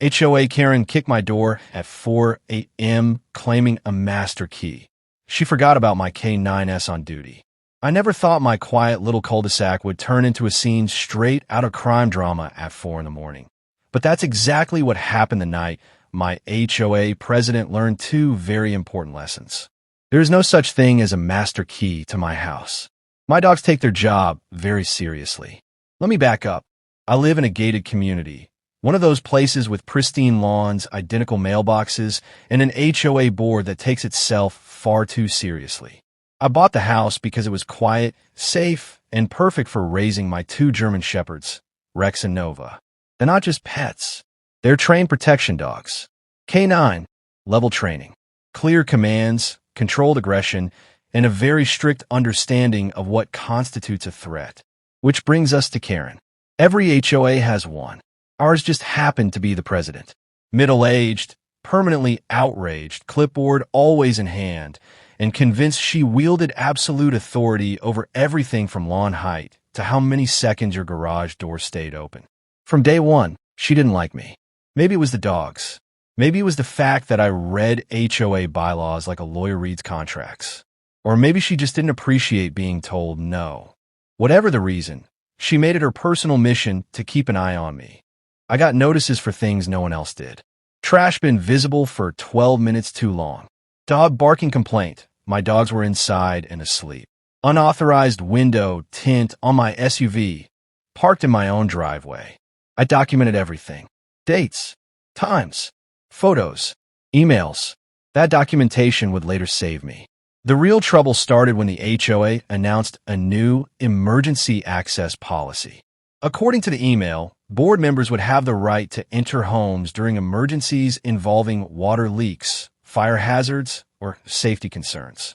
HOA Karen kicked my door at 4 a.m. claiming a master key. She forgot about my K9s on duty. I never thought my quiet little cul-de-sac would turn into a scene straight out of crime drama at 4 in the morning. But that's exactly what happened the night my HOA president learned two very important lessons. There is no such thing as a master key to my house. My dogs take their job very seriously. Let me back up. I live in a gated community, one of those places with pristine lawns, identical mailboxes, and an HOA board that takes itself far too seriously. I bought the house because it was quiet, safe, and perfect for raising my two German shepherds, Rex and Nova. They're not just pets. They're trained protection dogs. K9, level training, clear commands, controlled aggression, and a very strict understanding of what constitutes a threat. Which brings us to Karen. Every HOA has one. Ours just happened to be the president. Middle-aged, permanently outraged, clipboard always in hand, and convinced she wielded absolute authority over everything from lawn height to how many seconds your garage door stayed open. From day one, she didn't like me. Maybe it was the dogs. Maybe it was the fact that I read HOA bylaws like a lawyer reads contracts. Or maybe she just didn't appreciate being told no. Whatever the reason, she made it her personal mission to keep an eye on me. I got notices for things no one else did. Trash bin visible for 12 minutes too long. Dog barking complaint. My dogs were inside and asleep. Unauthorized window tint on my SUV, parked in my own driveway. I documented everything. Dates, times, photos, emails. That documentation would later save me. The real trouble started when the HOA announced a new emergency access policy. According to the email, board members would have the right to enter homes during emergencies involving water leaks, fire hazards, or safety concerns.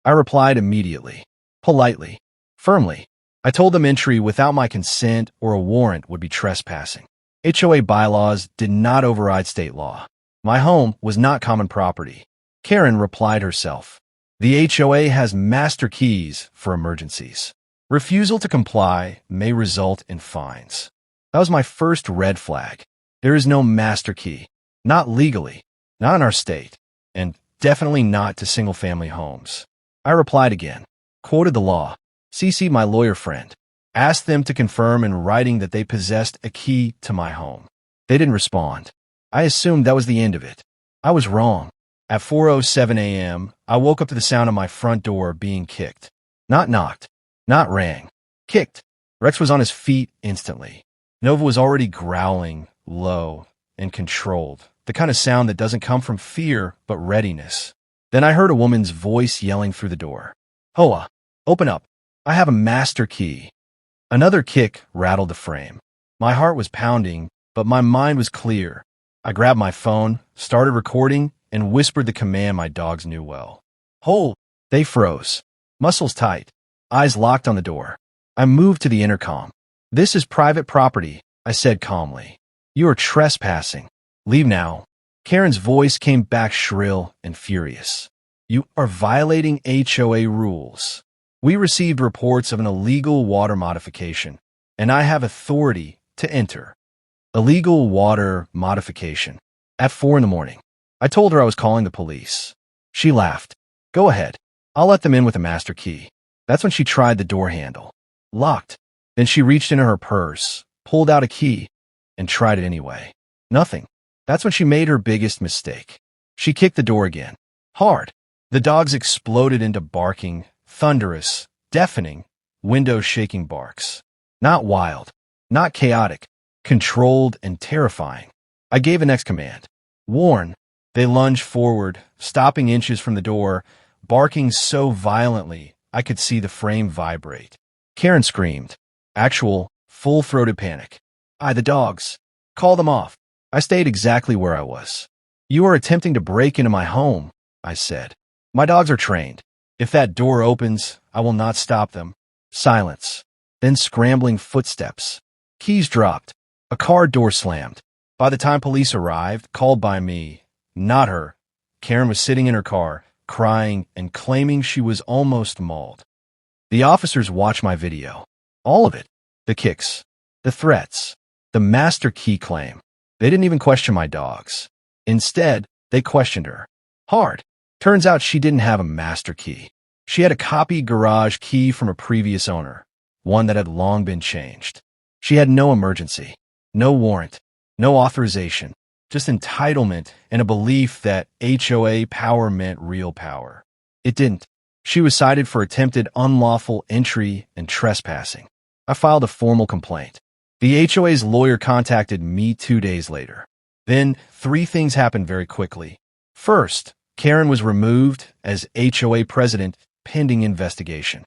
I replied immediately, politely, firmly. I told them entry without my consent or a warrant would be trespassing. HOA bylaws did not override state law. My home was not common property. Karen replied herself. The HOA has master keys for emergencies. Refusal to comply may result in fines. That was my first red flag. There is no master key. Not legally, not in our state, and definitely not to single-family homes. I replied again, quoted the law, CC'd my lawyer friend, asked them to confirm in writing that they possessed a key to my home. They didn't respond. I assumed that was the end of it. I was wrong. At 4:07 a.m., I woke up to the sound of my front door being kicked. Not knocked, not rang. Kicked. Rex was on his feet instantly. Nova was already growling, low and controlled, the kind of sound that doesn't come from fear but readiness. Then I heard a woman's voice yelling through the door. HOA, open up. I have a master key. Another kick rattled the frame. My heart was pounding, but my mind was clear. I grabbed my phone, started recording, and whispered the command my dogs knew well. Hold. They froze. Muscles tight. Eyes locked on the door. I moved to the intercom. This is private property, I said calmly. You are trespassing. Leave now. Karen's voice came back shrill and furious. You are violating HOA rules. We received reports of an illegal water modification, and I have authority to enter. Illegal water modification. At 4 in the morning. I told her I was calling the police. She laughed. Go ahead. I'll let them in with a master key. That's when she tried the door handle. Locked. Then she reached into her purse, pulled out a key, and tried it anyway. Nothing. That's when she made her biggest mistake. She kicked the door again. Hard. The dogs exploded into barking, thunderous, deafening, window-shaking barks. Not wild. Not chaotic. Controlled and terrifying. I gave the next command. Warn. They lunged forward, stopping inches from the door, barking so violently I could see the frame vibrate. Karen screamed. Actual, full-throated panic. The dogs. Call them off. I stayed exactly where I was. You are attempting to break into my home, I said. My dogs are trained. If that door opens, I will not stop them. Silence. Then scrambling footsteps. Keys dropped. A car door slammed. By the time police arrived, called by me, not her, Karen was sitting in her car, crying and claiming she was almost mauled. The officers watched my video. All of it. The kicks. The threats. The master key claim. They didn't even question my dogs. Instead, they questioned her. Hard. Turns out she didn't have a master key. She had a copied garage key from a previous owner, one that had long been changed. She had no emergency, no warrant, no authorization, just entitlement and a belief that HOA power meant real power. It didn't. She was cited for attempted unlawful entry and trespassing. I filed a formal complaint. The HOA's lawyer contacted me 2 days later. Then, 3 things happened very quickly. First, Karen was removed as HOA president pending investigation.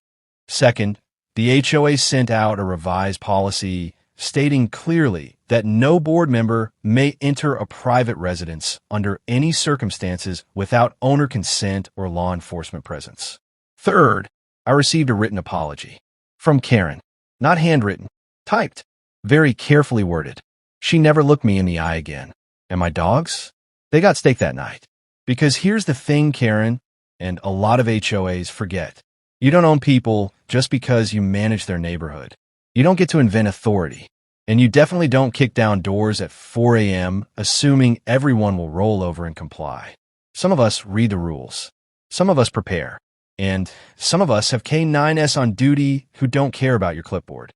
Second, the HOA sent out a revised policy stating clearly that no board member may enter a private residence under any circumstances without owner consent or law enforcement presence. Third, I received a written apology from Karen, not handwritten, typed, very carefully worded. She never looked me in the eye again. And my dogs? They got steak that night. Because here's the thing, Karen, and a lot of HOAs forget. You don't own people just because you manage their neighborhood. You don't get to invent authority. And you definitely don't kick down doors at 4 a.m. assuming everyone will roll over and comply. Some of us read the rules. Some of us prepare. And some of us have K9s on duty who don't care about your clipboard.